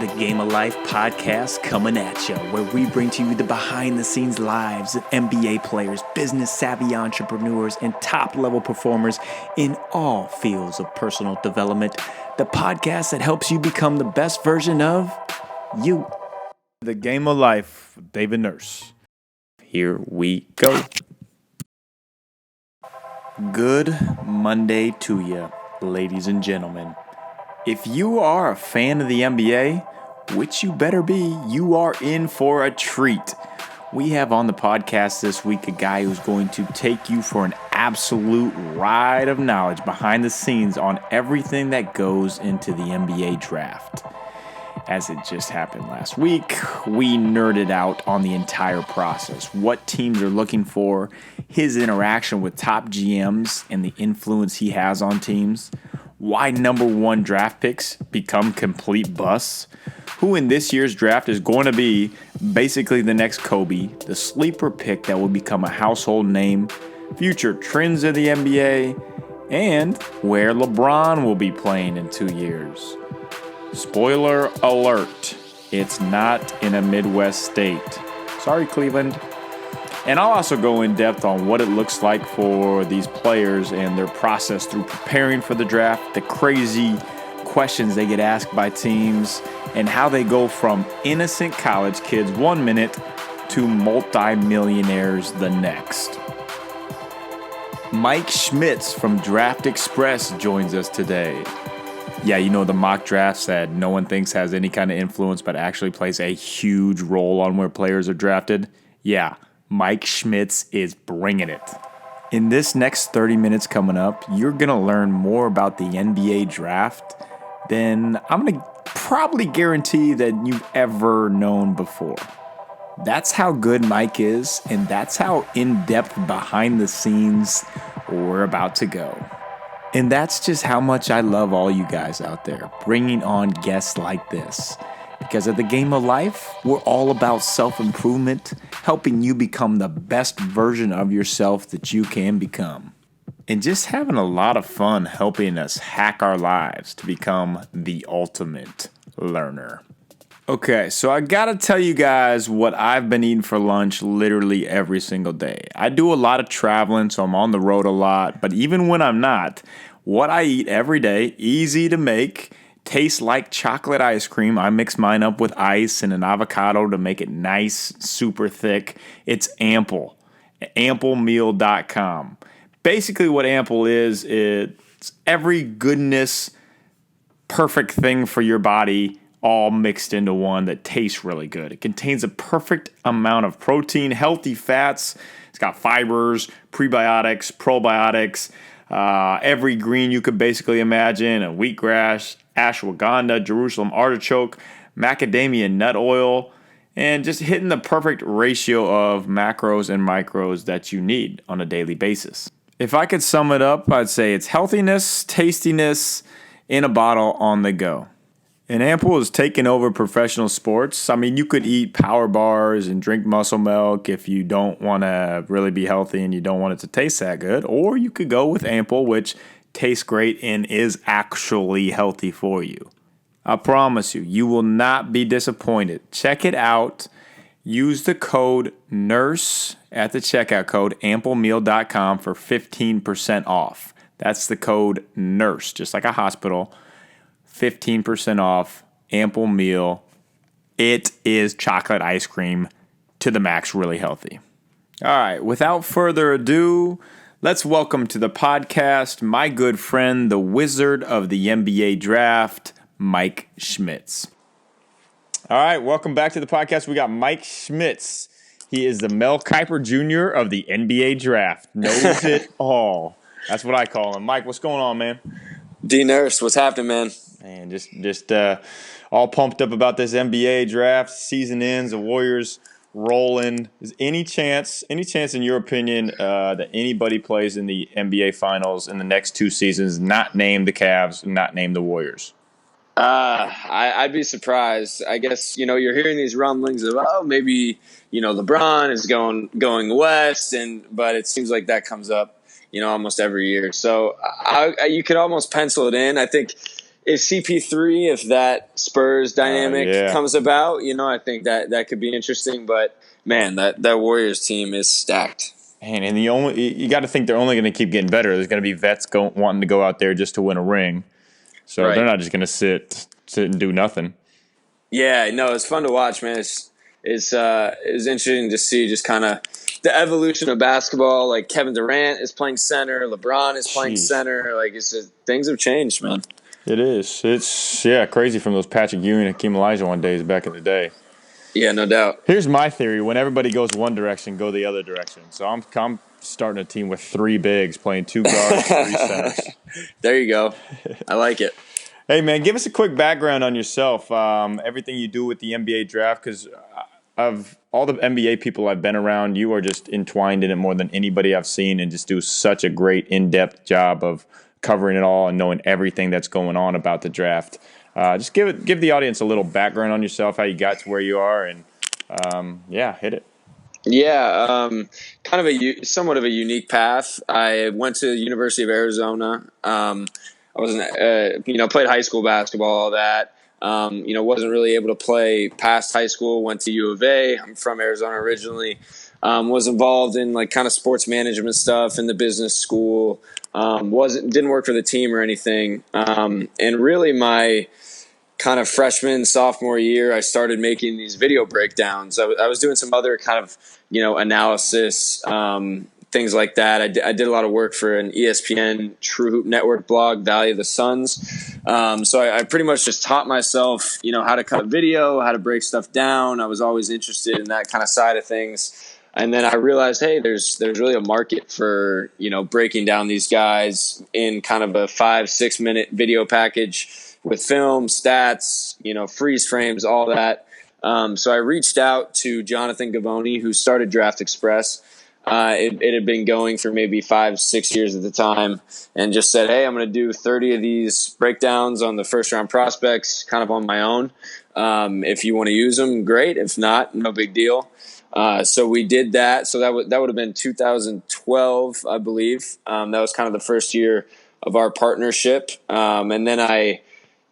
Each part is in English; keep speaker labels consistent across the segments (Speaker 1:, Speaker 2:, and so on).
Speaker 1: The Game of Life podcast coming at you, where we bring to you the behind-the-scenes lives of NBA players, business-savvy entrepreneurs, and top-level performers in all fields of personal development. The podcast that helps you become the best version of you. The Game of Life with David Nurse. Here we go. Good Monday to you, ladies and gentlemen. If you are a fan of the NBA, which you better be, you are in for a treat. We have on the podcast this week a guy who's going to take you for an absolute ride of knowledge behind the scenes on everything that goes into the NBA draft. As it just happened last week, we nerded out on the entire process, what teams are looking for, his interaction with top GMs and the influence he has on teams, why number one draft picks become complete busts, who in this year's draft is going to be basically the next Kobe, the sleeper pick that will become a household name, future trends of the NBA, and where LeBron will be playing in 2 years. Spoiler alert, it's not in a Midwest state. Sorry, Cleveland. And I'll also go in depth on what it looks like for these players and their process through preparing for the draft, the crazy questions they get asked by teams, and how they go from innocent college kids 1 minute to multimillionaires the next. Mike Schmitz from Draft Express joins us today. Yeah, you know, the mock drafts that no one thinks has any kind of influence but actually plays a huge role on where players are drafted? Yeah, Mike Schmitz is bringing it. In this next 30 minutes coming up, you're going to learn more about the NBA draft than I'm going to probably guarantee that you've ever known before. That's how good Mike is, and that's how in-depth behind the scenes we're about to go. And that's just how much I love all you guys out there, bringing on guests like this. Because at the Game of Life, we're all about self-improvement, helping you become the best version of yourself that you can become. And just having a lot of fun helping us hack our lives to become the ultimate learner. Okay, so I gotta tell you guys what I've been eating for lunch literally every single day. I do a lot of traveling, so I'm on the road a lot. But even when I'm not, what I eat every day, easy to make, tastes like chocolate ice cream. I mix mine up with ice and an avocado to make it nice, super thick. It's Ample, amplemeal.com. Basically what Ample is, it's every goodness, perfect thing for your body, all mixed into one that tastes really good. It contains a perfect amount of protein, healthy fats. It's got fibers, prebiotics, probiotics, every green you could basically imagine, and wheatgrass, ashwagandha, Jerusalem artichoke, macadamia nut oil, and just hitting the perfect ratio of macros and micros that you need on a daily basis. If I could sum it up, I'd say it's healthiness, tastiness in a bottle on the go. And Ample is taking over professional sports. I mean, you could eat power bars and drink muscle milk if you don't want to really be healthy and you don't want it to taste that good. Or you could go with Ample, which tastes great and is actually healthy for you. I promise you, you will not be disappointed. Check it out. Use the code NURSE at the checkout code, amplemeal.com, for 15% off. That's the code NURSE, just like a hospital. 15% off, Ample Meal. It is chocolate ice cream to the max, really healthy. All right, without further ado, let's welcome to the podcast my good friend, the wizard of the NBA draft, Mike Schmitz. All right, welcome back to the podcast. We got Mike Schmitz. He is the Mel Kiper Jr. of the NBA draft. Knows it all. That's what I call him. Mike, what's going on, man?
Speaker 2: D Nurse, what's happening, man?
Speaker 1: Man, just all pumped up about this NBA draft. Season ends, the Warriors rolling. Is any chance in your opinion that anybody plays in the NBA Finals in the next 2 seasons, not named the Cavs, not named the Warriors?
Speaker 2: I'd be surprised. I guess, you're hearing these rumblings of, maybe, LeBron is going west, but it seems like that comes up, almost every year. So you could almost pencil it in. I think if CP3, if that Spurs dynamic
Speaker 1: Yeah.
Speaker 2: comes about, I think that could be interesting. But man, that Warriors team is stacked.
Speaker 1: And you got to think they're only going to keep getting better. There's going to be vets wanting to go out there just to win a ring, so they're
Speaker 2: Right.
Speaker 1: not just going to sit and do nothing.
Speaker 2: Yeah, no, it's fun to watch, man. It's interesting to see just kind of the evolution of basketball. Like Kevin Durant is playing center, LeBron is playing
Speaker 1: Jeez.
Speaker 2: center. Like things have changed, man.
Speaker 1: It is. It's crazy from those Patrick Ewing and Hakeem Olajuwon days back in the day.
Speaker 2: Yeah, no doubt.
Speaker 1: Here's my theory: when everybody goes one direction, go the other direction. So I'm starting a team with 3 bigs playing 2 guards, 3 centers.
Speaker 2: There you go. I like it.
Speaker 1: Hey man, give us a quick background on yourself. Everything you do with the NBA draft, because of all the NBA people I've been around, you are just entwined in it more than anybody I've seen, and just do such a great in-depth job of covering it all and knowing everything that's going on about the draft. Just give the audience a little background on yourself, how you got to where you are, and hit it.
Speaker 2: Yeah, kind of somewhat of a unique path. I went to the University of Arizona. I wasn't, played high school basketball, all that. Wasn't really able to play past high school. Went to U of A. I'm from Arizona originally. Was involved in like kind of sports management stuff in the business school. Didn't work for the team or anything. And really my kind of freshman, sophomore year, I started making these video breakdowns. I was doing some other kind of, analysis, things like that. I did a lot of work for an ESPN True Hoop Network blog, Valley of the Suns. So I pretty much just taught myself, how to cut video, how to break stuff down. I was always interested in that kind of side of things. And then I realized, hey, there's really a market for, breaking down these guys in kind of a 5-6 minute video package with film, stats, freeze frames, all that. So I reached out to Jonathan Gavoni, who started Draft Express. It had been going for maybe 5-6 years at the time, and just said, hey, I'm going to do 30 of these breakdowns on the first round prospects kind of on my own. If you want to use them, great. If not, no big deal. So we did that. So that would have been 2012, I believe. That was kind of the first year of our partnership. And then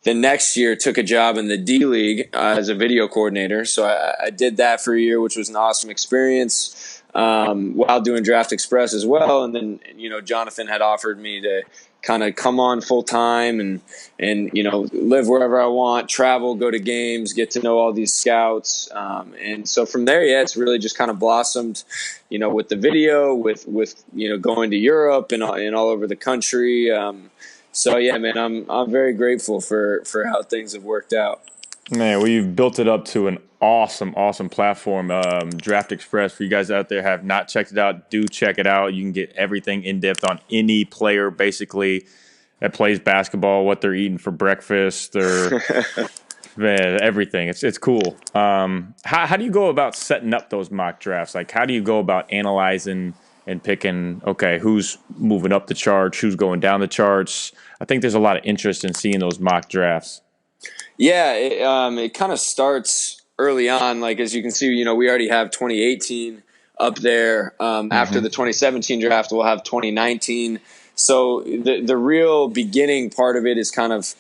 Speaker 2: the next year took a job in the D League as a video coordinator. So I did that for a year, which was an awesome experience, while doing Draft Express as well. And then, Jonathan had offered me to kind of come on full time and live wherever I want, travel, go to games, get to know all these scouts. And so from there, it's really just kind of blossomed, with the video, with going to Europe and all over the country. So yeah, man, I'm very grateful for how things have worked out.
Speaker 1: Man, well, you've built it up to an awesome platform. Draft Express, for you guys out there have not checked it out, do check it out. You can get everything in depth on any player basically that plays basketball, what they're eating for breakfast, or man, everything. It's cool. How do you go about setting up those mock drafts? Like, how do you go about analyzing and picking, okay, who's moving up the charts, who's going down the charts? I think there's a lot of interest in seeing those mock drafts.
Speaker 2: Yeah, it kind of starts early on. Like, as you can see, we already have 2018 up there. After the 2017 draft, we'll have 2019. So the real beginning part of it is kind of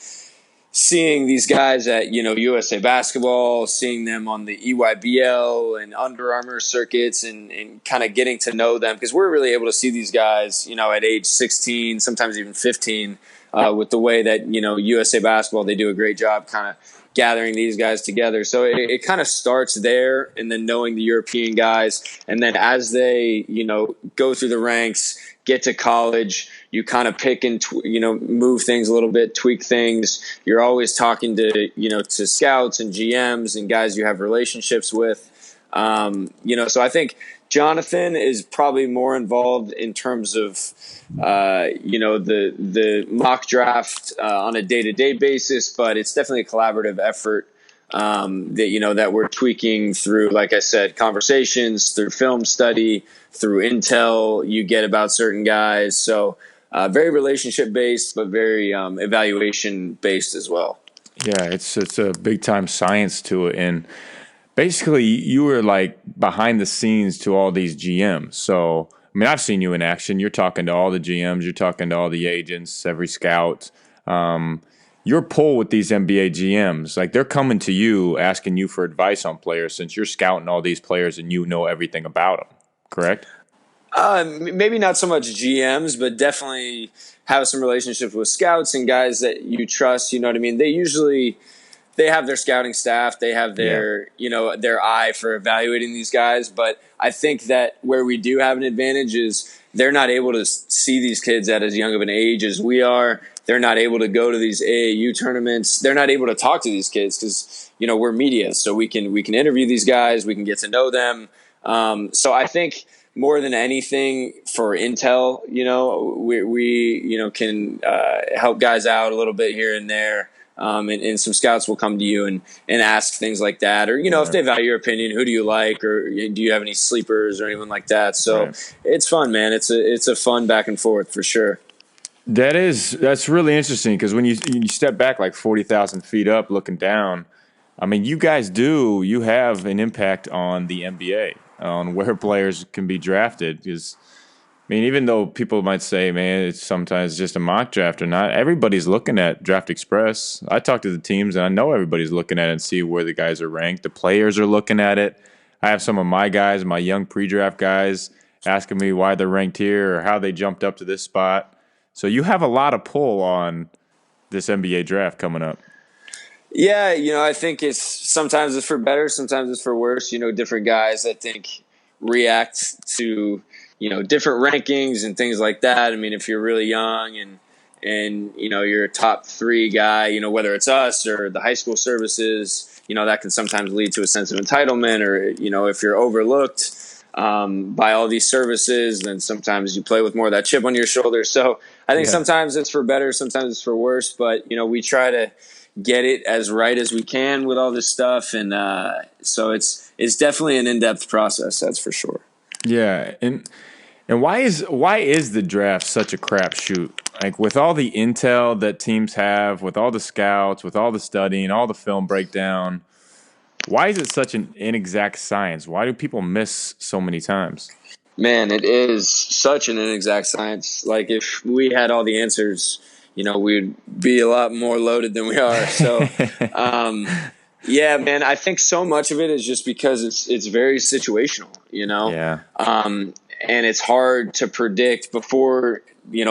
Speaker 2: seeing these guys at, USA Basketball, seeing them on the EYBL and Under Armour circuits and kind of getting to know them, because we're really able to see these guys, at age 16, sometimes even 15, with the way that, USA Basketball, they do a great job kind of gathering these guys together. So it kind of starts there, and then knowing the European guys. And then as they, go through the ranks, get to college, you kind of pick and, move things a little bit, tweak things. You're always talking to, to scouts and GMs and guys you have relationships with. So I think Jonathan is probably more involved in terms of, the mock draft on a day-to-day basis, but it's definitely a collaborative effort that we're tweaking through, like I said, conversations, through film study, through intel you get about certain guys. So very relationship-based, but very evaluation-based as well.
Speaker 1: Yeah, it's a big-time science to it. And basically, you were like behind the scenes to all these GMs. So, I mean, I've seen you in action. You're talking to all the GMs. You're talking to all the agents, every scout. your pull with these NBA GMs, like they're coming to you asking you for advice on players since you're scouting all these players and you know everything about them, correct?
Speaker 2: Maybe not so much GMs, but definitely have some relationships with scouts and guys that you trust. You know what I mean? They have their scouting staff. They have
Speaker 1: Yeah.
Speaker 2: their eye for evaluating these guys. But I think that where we do have an advantage is they're not able to see these kids at as young of an age as we are. They're not able to go to these AAU tournaments. They're not able to talk to these kids because we're media, so we can interview these guys. We can get to know them. So I think more than anything for intel, we can help guys out a little bit here and there. And some scouts will come to you and ask things like that, or if they value your opinion, who do you like, or do you have any sleepers or anyone like that? So It's fun, man. It's a fun back and forth for sure.
Speaker 1: That's really interesting because when you step back like 40,000 feet up, looking down, I mean, you have an impact on the NBA on where players can be drafted. Because I mean, even though people might say, man, it's sometimes just a mock draft or not, everybody's looking at Draft Express. I talk to the teams, and I know everybody's looking at it and see where the guys are ranked. The players are looking at it. I have some of my guys, my young pre-draft guys, asking me why they're ranked here or how they jumped up to this spot. So you have a lot of pull on this NBA draft coming up.
Speaker 2: Yeah, I think sometimes it's for better, sometimes it's for worse. Different guys I think react to different rankings and things like that. I mean, if you're really young and you're a top 3 guy, whether it's us or the high school services, that can sometimes lead to a sense of entitlement, or if you're overlooked by all these services, then sometimes you play with more of that chip on your shoulder. So I think sometimes it's for better, sometimes it's for worse, but we try to get it as right as we can with all this stuff, and so it's definitely an in-depth process, that's for sure.
Speaker 1: Yeah, and why is the draft such a crapshoot? Like with all the intel that teams have, with all the scouts, with all the studying, all the film breakdown, why is it such an inexact science? Why do people miss so many times?
Speaker 2: Man, it is such an inexact science. Like if we had all the answers, we'd be a lot more loaded than we are. So, yeah, man, I think so much of it is just because it's very situational,
Speaker 1: Yeah.
Speaker 2: And it's hard to predict before,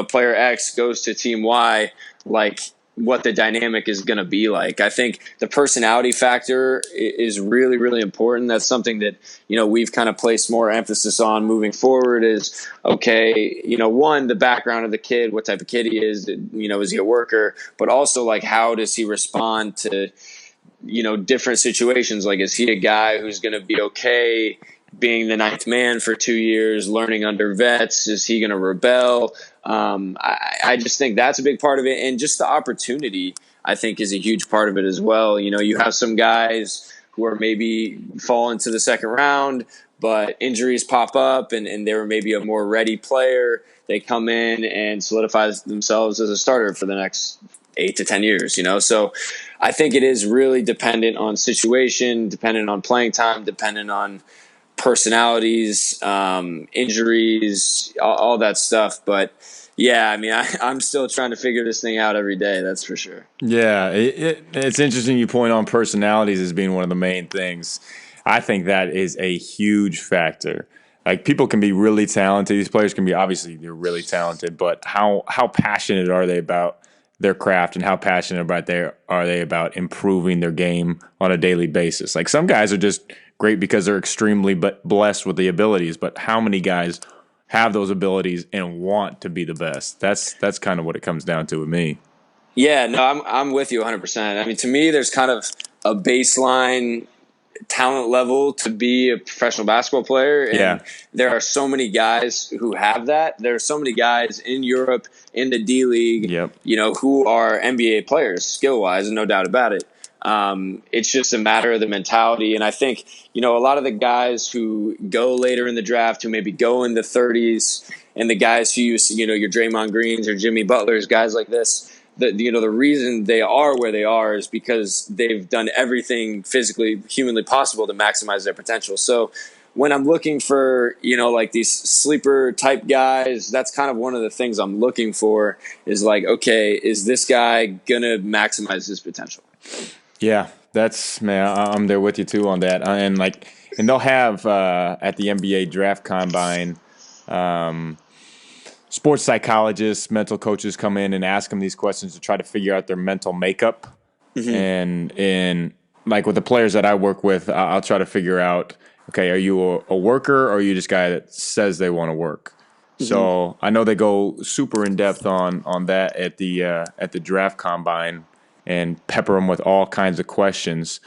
Speaker 2: player X goes to team Y, like what the dynamic is going to be like. I think the personality factor is really, really important. That's something that, we've kind of placed more emphasis on moving forward is, okay, one, the background of the kid, what type of kid he is he a worker, but also like, how does he respond to, different situations? Like, is he a guy who's going to be okay being the 9th man for 2 years, learning under vets? Is he going to rebel? I just think that's a big part of it. And just the opportunity, I think, is a huge part of it as well. You have some guys who are maybe fall into the second round, but injuries pop up and they were maybe a more ready player. They come in and solidify themselves as a starter for the next 8 to 10 years, So I think it is really dependent on situation, dependent on playing time, dependent on personalities, injuries, all that stuff. But yeah, I mean, I'm still trying to figure this thing out every day. That's for sure.
Speaker 1: Yeah, it's interesting you point on personalities as being one of the main things. I think that is a huge factor. Like people can be really talented. These players can be obviously they're really talented, but how passionate are they about their craft and how passionate are they about improving their game on a daily basis? Like some guys are just great because they're extremely blessed with the abilities, but how many guys have those abilities and want to be the best? That's kind of what it comes down to with me.
Speaker 2: Yeah, no, I'm with you 100%. I mean, to me, there's kind of a baseline talent level to be a professional basketball player, and there are so many guys who have that. There are so many guys in Europe, in the D League, who are NBA players, skill wise, and no doubt about it. It's just a matter of the mentality, and I think a lot of the guys who go later in the draft, who maybe go in the 30s, and the guys who use your Draymond Greens or Jimmy Butlers, guys like this. The reason they are where they are is because they've done everything physically, humanly possible to maximize their potential. So when I'm looking for, like these sleeper type guys, that's kind of one of the things I'm looking for is like, okay, is this guy going to maximize his potential?
Speaker 1: Yeah, I'm there with you too on that. And they'll have at the NBA draft combine, sports psychologists, mental coaches come in and ask them these questions to try to figure out their mental makeup. And like with the players that I work with, I'll try to figure out, okay, are you a worker or are you just a guy that says they want to work? So I know they go super in depth on that at the draft combine and pepper them with all kinds of questions.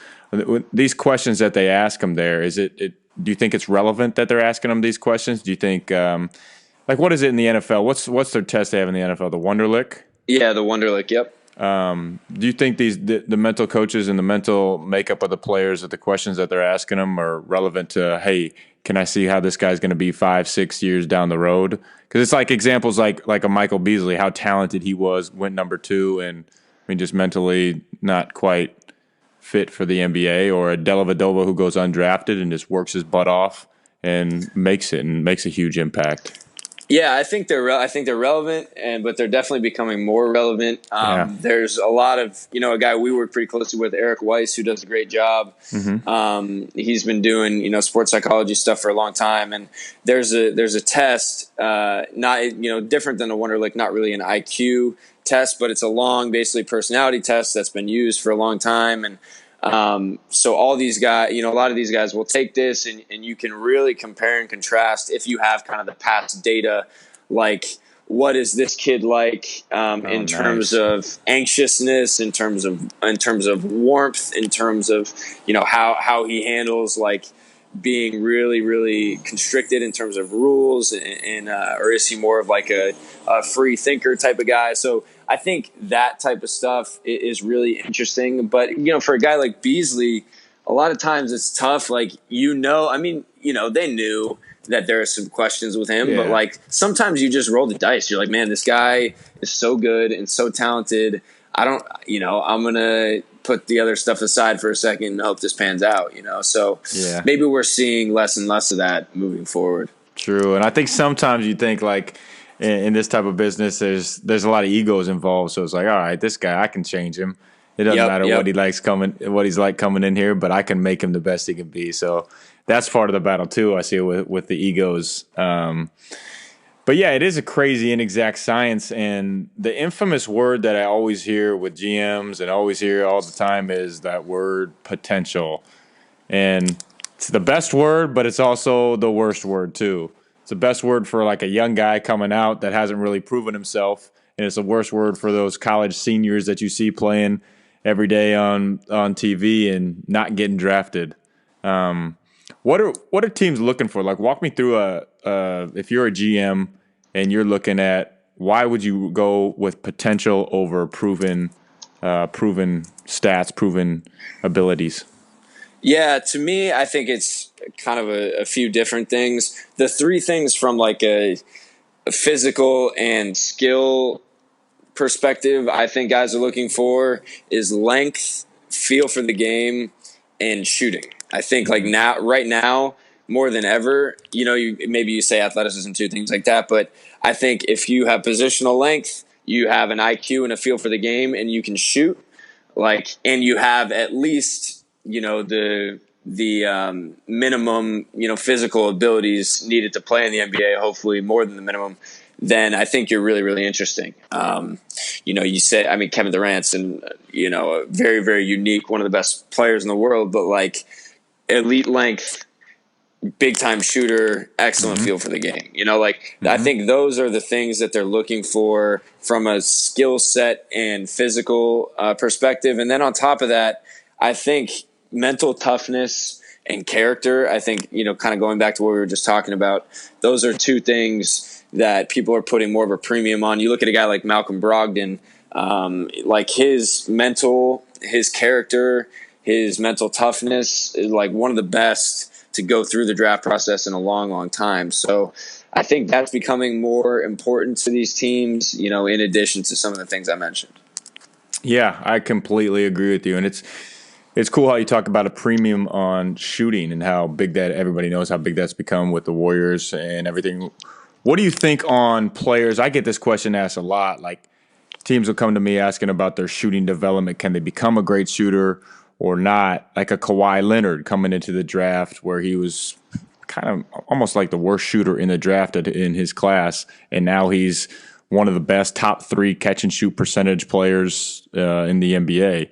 Speaker 1: These questions that they ask them there, do you think it's relevant that they're asking them these questions? Do you think like what is it in the NFL? What's their test they have in the NFL? The Wonderlic?
Speaker 2: Yeah, the Wonderlic. Yep.
Speaker 1: Do you think the mental coaches and the mental makeup of the players, that the questions that they're asking them are relevant to, hey, can I see how this guy's going to be 5-6 years down the road? Because it's like examples like a Michael Beasley, how talented he was, went number 2, and I mean just mentally not quite fit for the NBA, or a Dellavedova who goes undrafted and just works his butt off and makes a huge impact.
Speaker 2: Yeah, I think they're relevant, but they're definitely becoming more relevant. There's a lot of a guy we work pretty closely with, Eric Weiss, who does a great job. He's been doing sports psychology stuff for a long time, and there's a test, not different than a Wonderlic, not really an IQ test, but it's a long, basically personality test that's been used for a long time, and so all these guys, a lot of these guys will take this and you can really compare and contrast if you have kind of the past data, like what is this kid like in terms of anxiousness, in terms of warmth, in terms of, how he handles like being really, really constricted in terms of rules and or is he more of like a free thinker type of guy? So I think that type of stuff is really interesting. But, for a guy like Beasley, a lot of times it's tough. Like, they knew that there are some questions with him. Yeah. But, like, sometimes you just roll the dice. You're like, man, this guy is so good and so talented. I'm going to put the other stuff aside for a second and hope this pans out, So maybe we're seeing less and less of that moving forward.
Speaker 1: True. And I think sometimes you think like, in this type of business, there's a lot of egos involved. So it's like, all right, this guy, I can change him. It doesn't matter what he's like coming in here, but I can make him the best he can be. So that's part of the battle too. I see it with the egos. But yeah, it is a crazy inexact science. And the infamous word that I always hear with GMs and always hear all the time is that word potential. And it's the best word, but it's also the worst word too. It's the best word for like a young guy coming out that hasn't really proven himself, and it's the worst word for those college seniors that you see playing every day on TV and not getting drafted. What are teams looking for? Like, walk me through if you're a GM and you're looking at, why would you go with potential over proven stats, proven abilities?
Speaker 2: Yeah, to me, I think it's kind of a few different things. The three things from like a physical and skill perspective I think guys are looking for is length, feel for the game, and shooting. I think like right now, more than ever, maybe you say athleticism too, things like that, but I think if you have positional length, you have an IQ and a feel for the game, and you can shoot, and you have at least the minimum physical abilities needed to play in the NBA, hopefully more than the minimum, then I think you're really, really interesting. You say, Kevin Durant's and a very, very unique, one of the best players in the world, but like elite length, big time shooter, excellent feel for the game. I think those are the things that they're looking for from a skill set and physical perspective. And then on top of that, I think mental toughness and character, I think, kind of going back to what we were just talking about, those are two things that people are putting more of a premium on. You look at a guy like Malcolm Brogdon, like his character, his mental toughness is like one of the best to go through the draft process in a long, long time. So I think that's becoming more important to these teams, in addition to some of the things I mentioned.
Speaker 1: Yeah, I completely agree with you. And it's it's cool how you talk about a premium on shooting and how big that everybody knows how big that's become with the Warriors and everything. What do you think on players? I get this question asked a lot. Like teams will come to me asking about their shooting development. Can they become a great shooter or not? Like a Kawhi Leonard coming into the draft where he was kind of almost like the worst shooter in the draft in his class, and now he's one of the best top 3 catch and shoot percentage players in the NBA.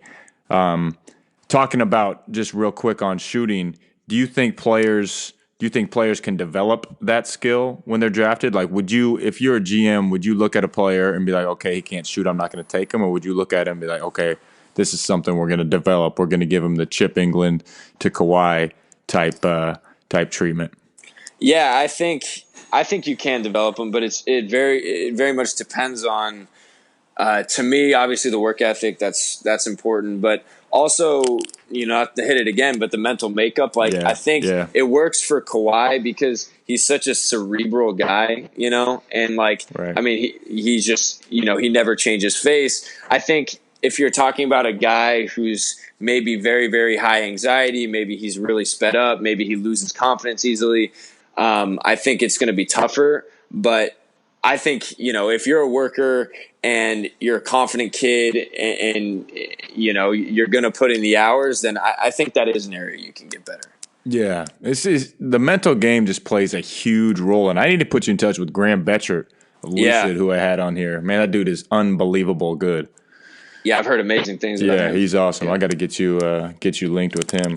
Speaker 1: Talking about just real quick on shooting, do you think players can develop that skill when they're drafted? Like, would you, if you're a GM, would you look at a player and be like, okay, he can't shoot, I'm not going to take him? Or would you look at him and be like, okay, this is something we're going to develop. We're going to give him the Chip England to Kawhi type treatment?
Speaker 2: Yeah, I think you can develop them, but it very much depends on. To me, obviously, the work ethic that's important, but also, not to hit it again, but the mental makeup. Like, I think it works for Kawhi because he's such a cerebral guy, and like, right. I mean, he's just, he never changes face. I think if you're talking about a guy who's maybe very, very high anxiety, maybe he's really sped up, maybe he loses confidence easily, I think it's going to be tougher, but I think, if you're a worker and you're a confident kid and you're going to put in the hours, then I think that is an area you can get better.
Speaker 1: Yeah. The mental game just plays a huge role. And I need to put you in touch with Graham Betchert of Lucid, who I had on here. Man, that dude is unbelievable good.
Speaker 2: Yeah, I've heard amazing things about him.
Speaker 1: Yeah, he's awesome. Yeah. I got to get you linked with him.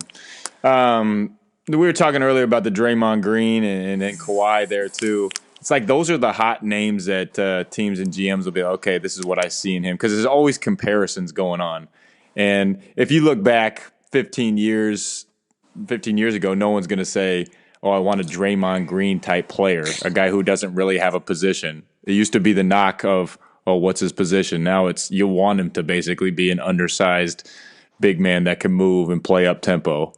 Speaker 1: We were talking earlier about the Draymond Green and then Kawhi there too. It's like those are the hot names that teams and GMs will be like, okay, this is what I see in him. Because there's always comparisons going on. And if you look back 15 years ago, no one's going to say, oh, I want a Draymond Green type player, a guy who doesn't really have a position. It used to be the knock of, oh, what's his position? Now it's you want him to basically be an undersized big man that can move and play up tempo.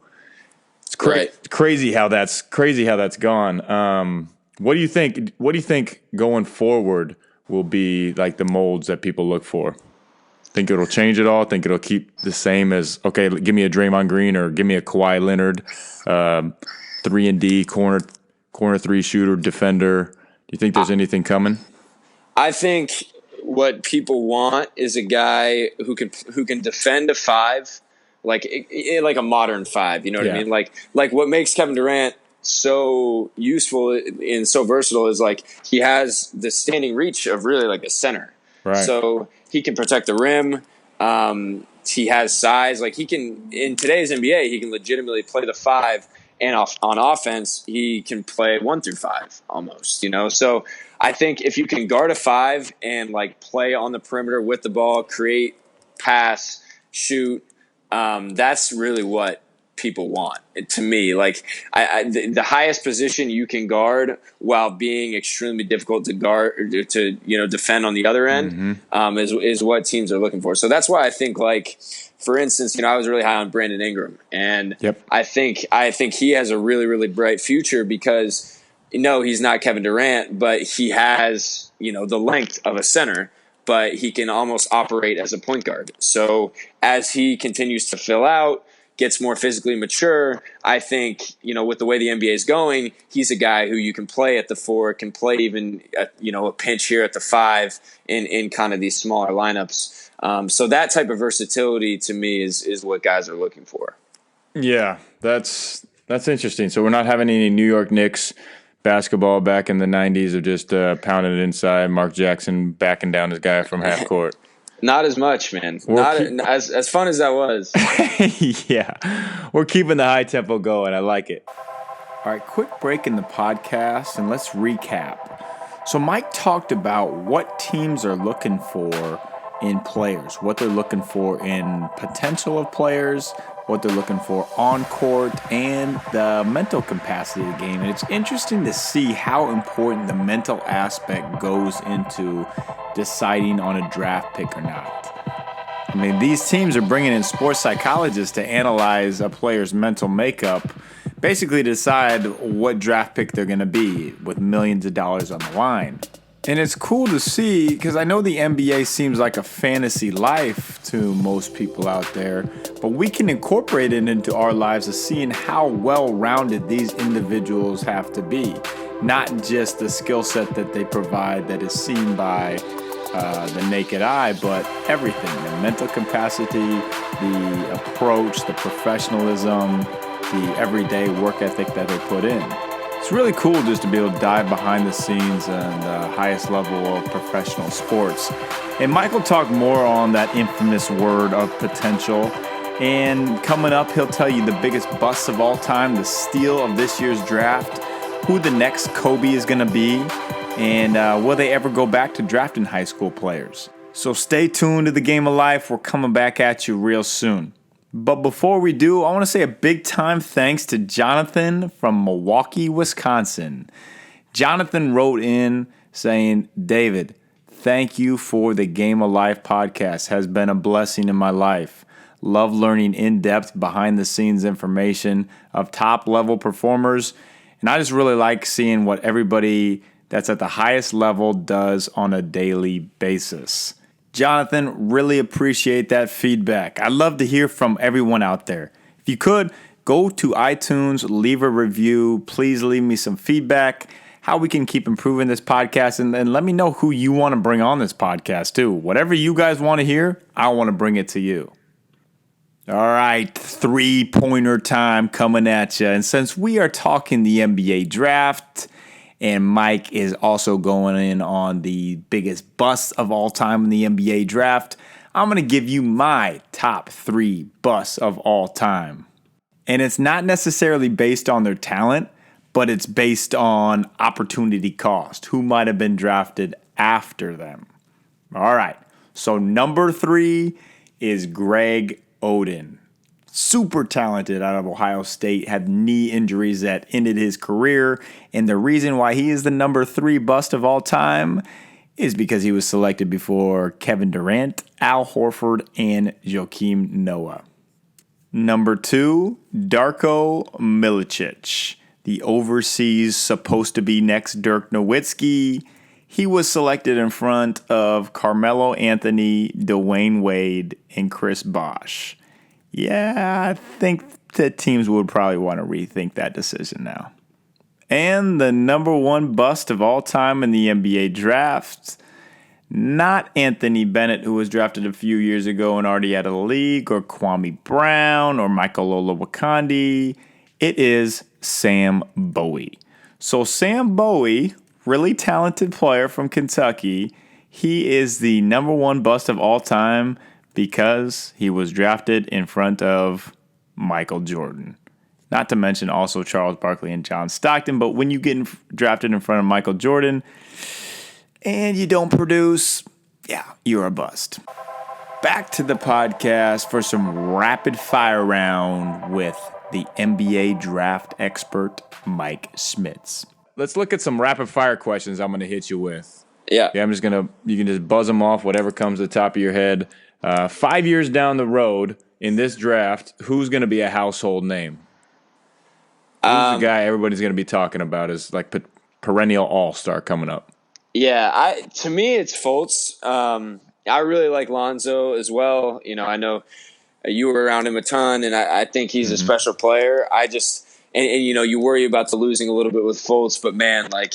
Speaker 1: It's crazy how that's gone. What do you think? What do you think going forward will be like the molds that people look for? Think it'll change at all? Think it'll keep the same as okay? Give me a Draymond Green or give me a Kawhi Leonard, 3-and-D corner 3 shooter defender. Do you think there's anything coming?
Speaker 2: I think what people want is a guy who can defend a 5, like a modern 5. You know what I mean? Like what makes Kevin Durant so useful and so versatile is like he has the standing reach of really like a center.
Speaker 1: Right.
Speaker 2: So he can protect the rim. He has size. Like he can in today's NBA, he can legitimately play the 5, and on offense, he can play 1 through 5 almost. So I think if you can guard a 5 and like play on the perimeter with the ball, create, pass, shoot, that's really what people want. To me, like the highest position you can guard while being extremely difficult to guard to defend on the other end is what teams are looking for. So that's why I think, like, for instance, I was really high on Brandon Ingram, and I think he has a really, really bright future because he's not Kevin Durant, but he has the length of a center, but he can almost operate as a point guard. So as he continues to fill out, gets more physically mature, I think, with the way the NBA is going, he's a guy who you can play at the 4, can play even at, a pinch here at the 5 in kind of these smaller lineups. So that type of versatility to me is what guys are looking for.
Speaker 1: Yeah, that's interesting. So we're not having any New York Knicks basketball back in the 90s of just pounding it inside, Mark Jackson backing down his guy from half court.
Speaker 2: Not as much, man. Not as fun as that was.
Speaker 1: Yeah. We're keeping the high tempo going. I like it. All right, quick break in the podcast, and let's recap. So Mike talked about what teams are looking for in players, what they're looking for in potential of players, what they're looking for on court, and the mental capacity of the game. And it's interesting to see how important the mental aspect goes into deciding on a draft pick or not. I mean, these teams are bringing in sports psychologists to analyze a player's mental makeup, basically decide what draft pick they're going to be with millions of dollars on the line. And it's cool to see because I know the NBA seems like a fantasy life to most people out there, but we can incorporate it into our lives of seeing how well-rounded these individuals have to be. Not just the skill set that they provide that is seen by the naked eye, but everything, the mental capacity, the approach, the professionalism, the everyday work ethic that they put in. It's really cool just to be able to dive behind the scenes and the highest level of professional sports. And Michael talked more on that infamous word of potential. And coming up, he'll tell you the biggest busts of all time, the steal of this year's draft, who the next Kobe is going to be, and will they ever go back to drafting high school players. So stay tuned to the Game of Life. We're coming back at you real soon. But before we do, I want to say a big time thanks to Jonathan from Milwaukee, Wisconsin. Jonathan wrote in saying, David, thank you for the Game of Life podcast. Has been a blessing in my life. Love learning in-depth behind-the-scenes information of top-level performers. And I just really like seeing what everybody that's at the highest level does on a daily basis. Jonathan, really appreciate that feedback. I'd love to hear from everyone out there. If you could, go to iTunes, leave a review. Please leave me some feedback, how we can keep improving this podcast, and let me know who you want to bring on this podcast too. Whatever you guys want to hear, I want to bring it to you. All right, three-pointer time coming at you. And since we are talking the NBA draft, and Mike is also going in on the biggest busts of all time in the NBA draft, I'm going to give you my top 3 busts of all time. And it's not necessarily based on their talent, but it's based on opportunity cost, who might have been drafted after them. All right, so number 3 is Greg Oden. Super talented out of Ohio State, had knee injuries that ended his career. And the reason why he is the number 3 bust of all time is because he was selected before Kevin Durant, Al Horford, and Joakim Noah. Number 2, Darko Milicic, the overseas supposed to be next Dirk Nowitzki. He was selected in front of Carmelo Anthony, Dwayne Wade, and Chris Bosh. Yeah, I think that teams would probably want to rethink that decision now. And the number 1 bust of all time in the NBA draft, not Anthony Bennett, who was drafted a few years ago and already out of the league, or Kwame Brown, or Michael Olowokandi. It is Sam Bowie. So Sam Bowie, really talented player from Kentucky, he is the number 1 bust of all time because he was drafted in front of Michael Jordan. Not to mention also Charles Barkley and John Stockton, but when you get drafted in front of Michael Jordan and you don't produce, yeah, you're a bust. Back to the podcast for some rapid fire round with the NBA draft expert, Mike Schmitz. Let's look at some rapid fire questions I'm going to hit you with.
Speaker 2: Yeah.
Speaker 1: I'm just going to, you can just buzz them off, whatever comes to the top of your head. 5 years down the road in this draft, who's going to be a household name? Who's the guy everybody's going to be talking about as like perennial all-star coming up?
Speaker 2: Yeah, to me, it's Fultz. I really like Lonzo as well. You know, I know you were around him a ton, and I think he's a special player. I just and you know, you worry about the losing a little bit with Fultz, but man, like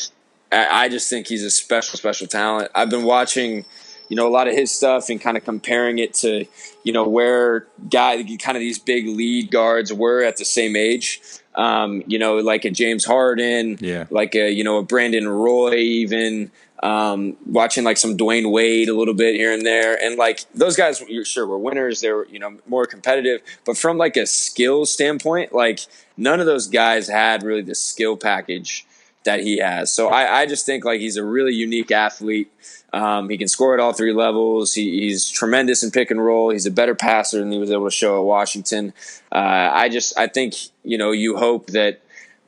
Speaker 2: I just think he's a special talent. I've been watching, you know, a lot of his stuff and kind of comparing it to, you know, where kind of these big lead guards were at the same age. You know, like a James Harden, like a Brandon Roy, even watching like some Dwayne Wade a little bit here and there. And like those guys, sure, were winners. They were, you know, more competitive. But from like a skill standpoint, like none of those guys had really the skill package that he has. So I just think like he's a really unique athlete. He can score at all 3 levels. He's tremendous in pick and roll. He's a better passer than he was able to show at Washington. I think, you know, you hope that,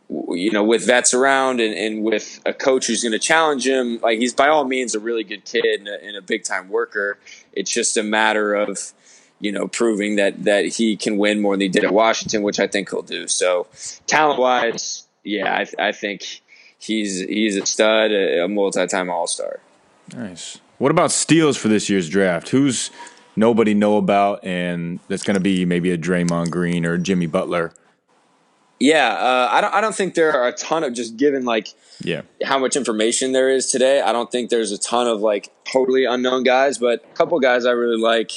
Speaker 2: you know, with vets around and with a coach who's going to challenge him, like he's by all means a really good kid and a big time worker. It's just a matter of, you know, proving that he can win more than he did at Washington, which I think he'll do. So talent wise, yeah, I think he's a stud, a multi-time All-Star.
Speaker 1: Nice. What about steals for this year's draft? Who's nobody know about, and that's going to be maybe a Draymond Green or Jimmy Butler?
Speaker 2: Yeah, I don't think there are a ton of, just given like
Speaker 1: Yeah.
Speaker 2: how much information there is today. I don't think there's a ton of like totally unknown guys, but a couple guys I really like.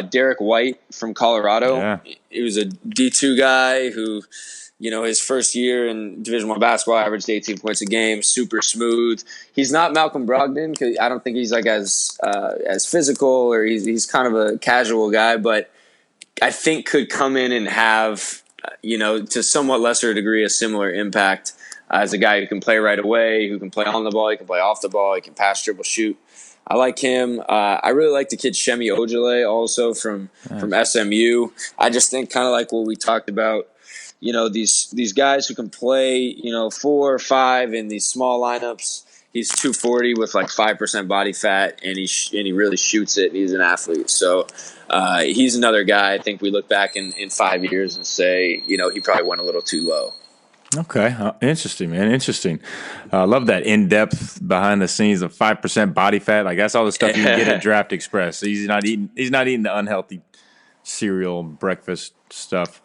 Speaker 2: Derek White from Colorado.
Speaker 1: Yeah.
Speaker 2: He was a D2 guy who, his first year in Division I basketball averaged 18 points a game, super smooth. He's not Malcolm Brogdon because I don't think he's like as physical, or he's kind of a casual guy, but I think could come in and have, to somewhat lesser degree, a similar impact as a guy who can play right away, who can play on the ball, he can play off the ball, he can pass, dribble, shoot. I like him. I really like the kid Shemi Ojale also from SMU. I just think kind of like what we talked about, these guys who can play, 4 or 5 in these small lineups. He's 240 with like 5% body fat, and he really shoots it. And he's an athlete, so he's another guy. I think we look back in 5 years and say, he probably went a little too low.
Speaker 1: Okay, interesting, man. Interesting. I love that in depth behind the scenes of 5% body fat. Like that's all the stuff you can get at Draft Express. He's not eating. He's not eating the unhealthy cereal breakfast stuff.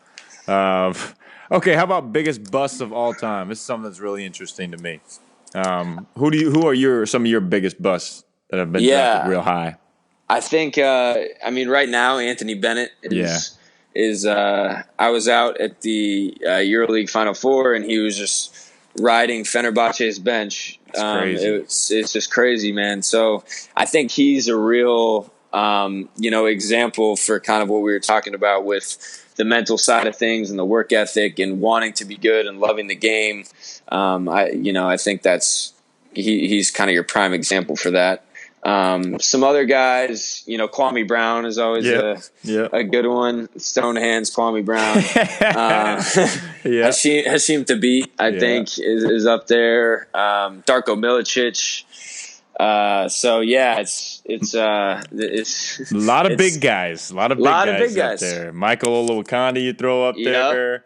Speaker 1: Okay, how about biggest busts of all time? This is something that's really interesting to me. Who are some of your biggest busts that have been drafted real high?
Speaker 2: I think. Right now, Anthony Bennett is I was out at the EuroLeague Final Four, and he was just riding Fenerbahce's bench. It's just crazy, man. So I think he's a real example for kind of what we were talking about with the mental side of things and the work ethic and wanting to be good and loving the game. I think he's kind of your prime example for that. Some other guys, Kwame Brown is always a good one. Stone hands, Kwame Brown. Hasheem Thabit, I think, is up there. Darko Milicic. It's
Speaker 1: a lot of big guys. A lot of big guys up there. Michael Olowokandi you throw up there.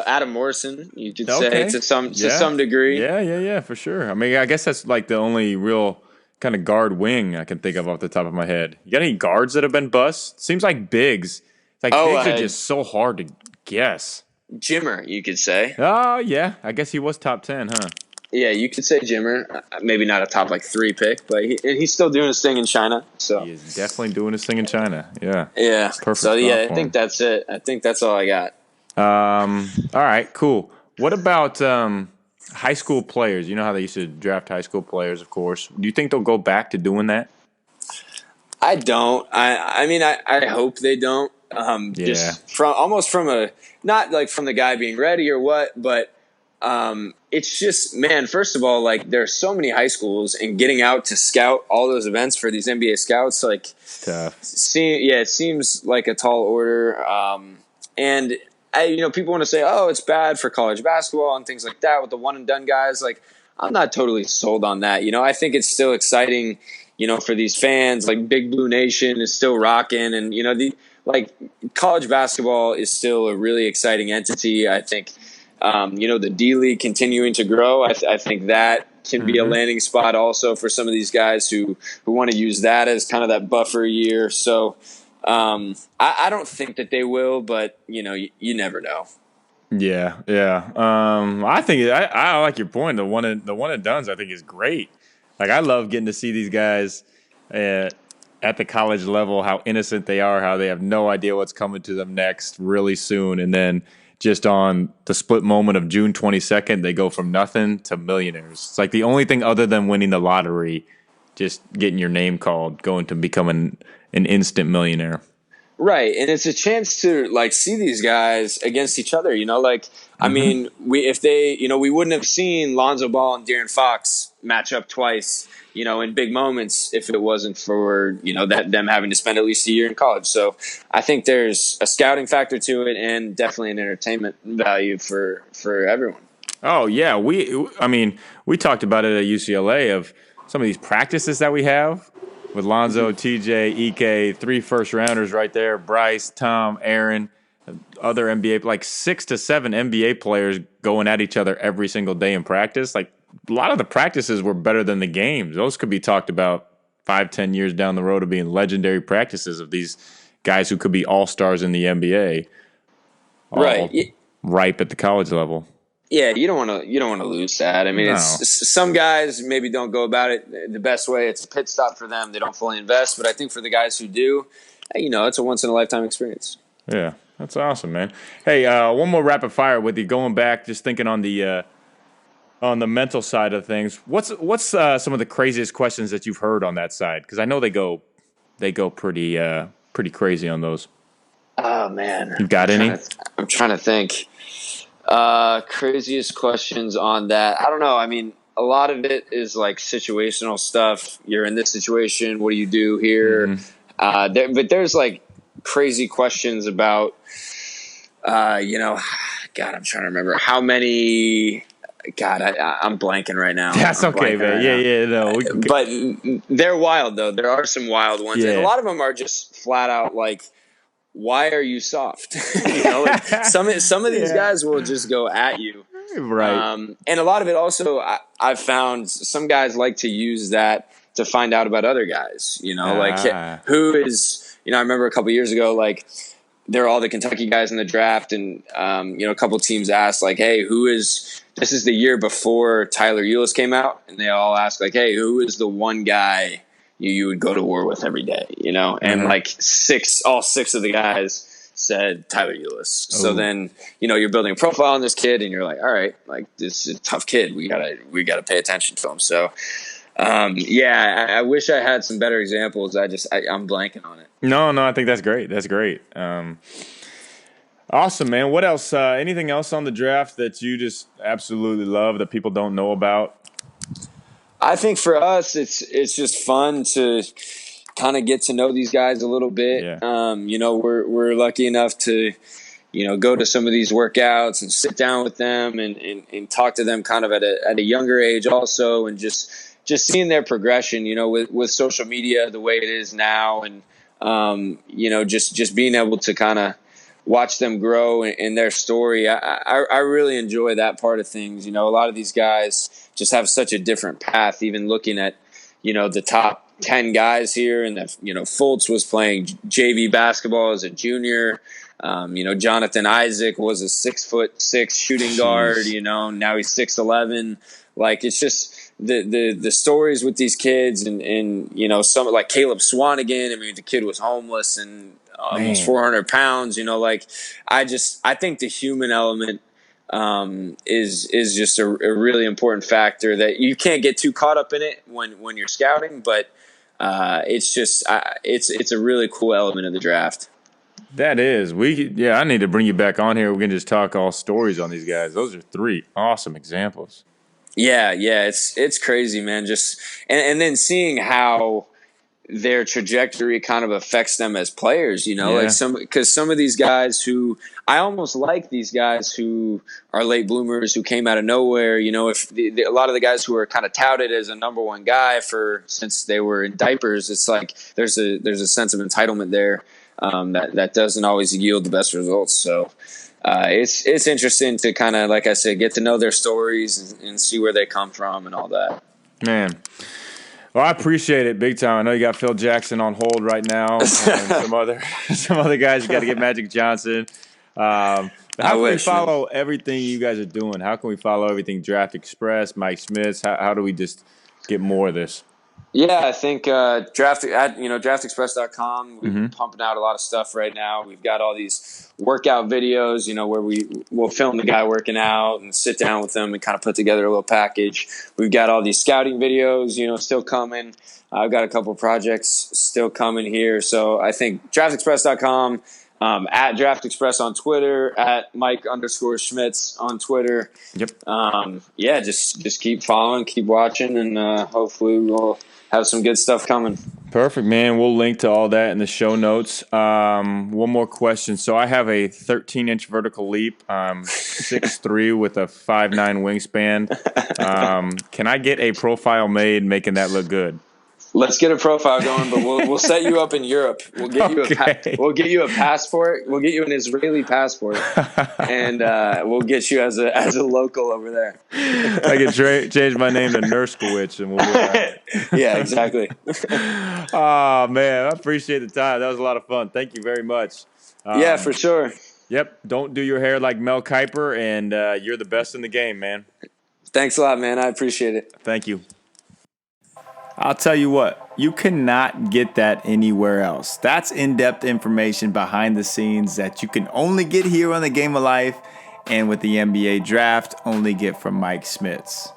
Speaker 2: Adam Morrison, you could say to some degree.
Speaker 1: Yeah, for sure. I mean, I guess that's like the only real kind of guard wing I can think of off the top of my head. You got any guards that have been bust? Seems like bigs. It's like bigs are just so hard to guess.
Speaker 2: Jimmer, you could say.
Speaker 1: Oh, yeah. I guess he was top 10, huh?
Speaker 2: Yeah, you could say Jimmer. Maybe not a top 3 pick, but he's still doing his thing in China. So
Speaker 1: he is definitely doing his thing in China. Yeah.
Speaker 2: Yeah.
Speaker 1: Perfect.
Speaker 2: So I think that's it. I think that's all I got.
Speaker 1: All right, cool. What about high school players? You know how they used to draft high school players, of course. Do you think they'll go back to doing that?
Speaker 2: I don't. I hope they don't. Just from a not like from the guy being ready or what, but it's just, man, first of all, like there's so many high schools, and getting out to scout all those events for these NBA scouts, like
Speaker 1: tough.
Speaker 2: It seems like a tall order. And people want to say, oh, it's bad for college basketball and things like that with the one and done guys. Like, I'm not totally sold on that. I think it's still exciting, for these fans. Like Big Blue Nation is still rocking, and college basketball is still a really exciting entity. I think, the D League continuing to grow. I think that can be a landing spot also for some of these guys who want to use that as kind of that buffer year. So. I don't think that they will, but you never know.
Speaker 1: Yeah. I think I like your point. The one and dones I think is great. Like I love getting to see these guys at the college level, how innocent they are, how they have no idea what's coming to them next really soon, and then just on the split moment of June 22nd, they go from nothing to millionaires. It's like the only thing other than winning the lottery, just getting your name called, going to becoming an instant millionaire.
Speaker 2: Right. And it's a chance to see these guys against each other, I mean, we wouldn't have seen Lonzo Ball and De'Aaron Fox match up twice, in big moments if it wasn't for, them having to spend at least a year in college. So I think there's a scouting factor to it and definitely an entertainment value for everyone.
Speaker 1: Oh yeah. We talked about it at UCLA of some of these practices that we have. With Lonzo, TJ, Ike, 3 first-rounders right there, Bryce, Tom, Aaron, other NBA, like 6 to 7 NBA players going at each other every single day in practice. Like a lot of the practices were better than the games. Those could be talked about 5-10 years down the road of being legendary practices of these guys who could be all-stars in the NBA, all
Speaker 2: Right.
Speaker 1: ripe at the college level.
Speaker 2: Yeah, you don't want to lose that. I mean,
Speaker 1: No.
Speaker 2: it's some guys maybe don't go about it the best way. It's a pit stop for them. They don't fully invest, but I think for the guys who do, it's a once in a lifetime experience.
Speaker 1: Yeah, that's awesome, man. Hey, one more rapid fire with you. Going back, just thinking on the mental side of things. What's some of the craziest questions that you've heard on that side? Because I know they go pretty crazy on those.
Speaker 2: Oh man,
Speaker 1: You got any?
Speaker 2: I'm trying to think. Craziest questions on that. I don't know. I mean, a lot of it is like situational stuff. You're in this situation. What do you do here? But there's like crazy questions about, God, I'm trying to remember how many. God, I'm blanking right now.
Speaker 1: That's okay, man. Yeah, no.
Speaker 2: But they're wild though. There are some wild ones, and a
Speaker 1: Yeah.
Speaker 2: lot of them are just flat out like, why are you soft? Like some of these guys will just go at you,
Speaker 1: Right.
Speaker 2: and a lot of it also I've found some guys like to use that to find out about other guys. Like who is I remember a couple years ago, like there were all the Kentucky guys in the draft, and a couple teams asked like, hey, who is this is the year before Tyler Ulis came out, and they all asked like, hey, who is the one guy you would go to war with every day, and like all six of the guys said Tyler Ulis. So then, you're building a profile on this kid, and you're like, all right, like this is a tough kid. We gotta pay attention to him. So, I wish I had some better examples. I'm blanking on it.
Speaker 1: No, I think that's great. That's great. Awesome, man. What else? Anything else on the draft that you just absolutely love that people don't know about?
Speaker 2: I think for us, it's just fun to kind of get to know these guys a little bit.
Speaker 1: Yeah.
Speaker 2: We're lucky enough to, go to some of these workouts and sit down with them and talk to them kind of at a younger age also, and just seeing their progression, with social media the way it is now, and just being able to kind of watch them grow in their story. I really enjoy that part of things. A lot of these guys just have such a different path. Even looking at, the top 10 guys here, and Fultz was playing JV basketball as a junior. Jonathan Isaac was a 6'6" shooting guard. Now he's 6'11". Like it's just the stories with these kids, and some like Caleb Swanigan. I mean, the kid was homeless and almost 400 pounds. I think the human element is just a really important factor that you can't get too caught up in it when you're scouting, but it's just it's a really cool element of the draft.
Speaker 1: That is. I need to bring you back on here. We can just talk all stories on these guys. Those are 3 awesome examples.
Speaker 2: Yeah, it's crazy, man. Just and then seeing how their trajectory kind of affects them as players, like some of these guys who I almost like these guys who are late bloomers who came out of nowhere. If a lot of the guys who are kind of touted as a number one guy since they were in diapers, it's like there's a sense of entitlement there that doesn't always yield the best results. So it's interesting to kind of, like I said, get to know their stories and see where they come from and all that.
Speaker 1: Man. Well, I appreciate it big time. I know you got Phil Jackson on hold right now, and some other guys. You got to get Magic Johnson. How can we follow everything you guys are doing? How can we follow everything Draft Express, Mike Schmitz? How do we just get more of this?
Speaker 2: Yeah, I think draftexpress.com. We're pumping out a lot of stuff right now. We've got all these workout videos, where we'll film the guy working out and sit down with them and kind of put together a little package. We've got all these scouting videos, still coming. I've got a couple projects still coming here. So I think draftexpress.com, at Draft Express on Twitter, at Mike_Schmitz on Twitter.
Speaker 1: Yep.
Speaker 2: Just keep following, keep watching, and hopefully we'll have some good stuff coming.
Speaker 1: Perfect, man. We'll link to all that in the show notes. One more question. So I have a 13-inch vertical leap. I'm 6'3" with a 5'9" wingspan. Can I get a profile made making that look good?
Speaker 2: Let's get a profile going, but we'll set you up in Europe. We'll get you
Speaker 1: Okay.
Speaker 2: we'll get you a passport. We'll get you an Israeli passport, and we'll get you as a local over there.
Speaker 1: I can change my name to Nurskowitz, and we'll be all right.
Speaker 2: Yeah, exactly.
Speaker 1: Oh, man, I appreciate the time. That was a lot of fun. Thank you very much.
Speaker 2: Yeah, for sure.
Speaker 1: Yep, don't do your hair like Mel Kiper, and you're the best in the game, man.
Speaker 2: Thanks a lot, man. I appreciate it.
Speaker 1: Thank you. I'll tell you what, you cannot get that anywhere else. That's in-depth information behind the scenes that you can only get here on the Game of Life and with the NBA draft only get from Mike Schmitz.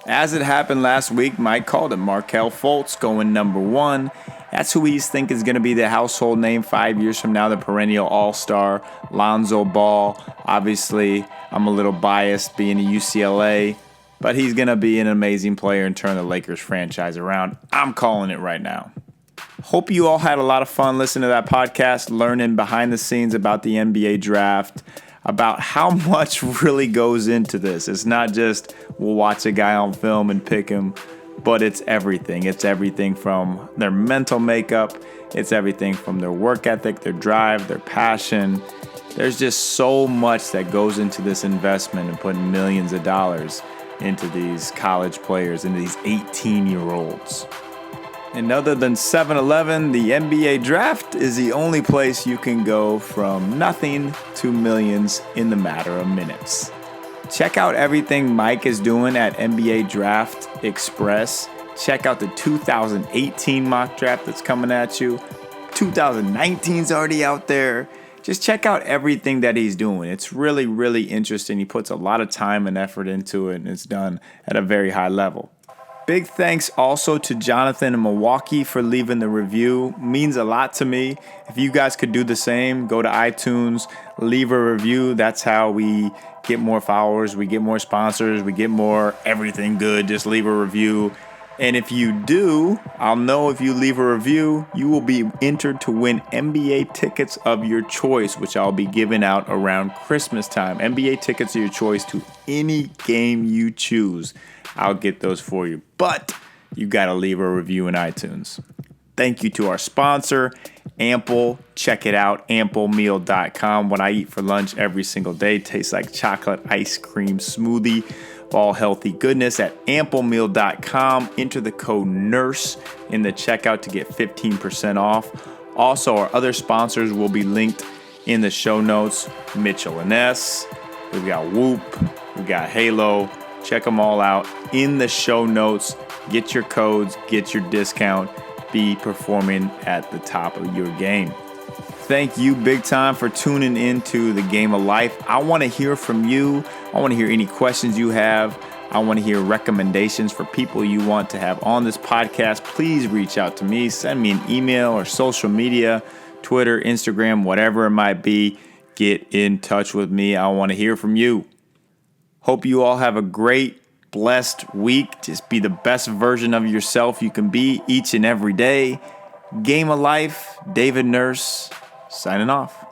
Speaker 1: As it happened last week, Mike called it Markelle Fultz going number 1. That's who he's thinking is going to be the household name 5 years from now, the perennial all-star, Lonzo Ball. Obviously, I'm a little biased being a UCLA, but he's going to be an amazing player and turn the Lakers franchise around. I'm calling it right now. Hope you all had a lot of fun listening to that podcast, learning behind the scenes about the NBA draft, about how much really goes into this. It's not just we'll watch a guy on film and pick him, but it's everything. It's everything from their mental makeup. It's everything from their work ethic, their drive, their passion. There's just so much that goes into this investment and putting millions of dollars into these college players, into these 18-year-olds. And other than 7-Eleven, the NBA draft is the only place you can go from nothing to millions in the matter of minutes. Check out everything Mike is doing at NBA Draft Express. Check out the 2018 mock draft that's coming at you. 2019's already out there. Just check out everything that he's doing. It's really, really interesting. He puts a lot of time and effort into it, and it's done at a very high level. Big thanks also to Jonathan in Milwaukee for leaving the review. Means a lot to me. If you guys could do the same, go to iTunes, leave a review. That's how we get more followers, we get more sponsors, we get more everything good. Just leave a review. And if you do, I'll know if you leave a review, you will be entered to win NBA tickets of your choice, which I'll be giving out around Christmas time. NBA tickets of your choice to any game you choose. I'll get those for you. But you got to leave a review in iTunes. Thank you to our sponsor, Ample. Check it out, amplemeal.com. What I eat for lunch every single day tastes like chocolate ice cream smoothie. All healthy goodness at amplemeal.com. Enter the code NURSE in the checkout to get 15% off. Also, our other sponsors will be linked in the show notes. Mitchell & Ness, we've got Whoop, we've got Halo. Check them all out in the show notes. Get your codes, get your discount. Be performing at the top of your game. Thank you big time for tuning into the Game of Life. I want to hear from you. I want to hear any questions you have. I want to hear recommendations for people you want to have on this podcast. Please reach out to me. Send me an email or social media, Twitter, Instagram, whatever it might be. Get in touch with me. I want to hear from you. Hope you all have a great, blessed week. Just be the best version of yourself you can be each and every day. Game of Life, David Nurse, signing off.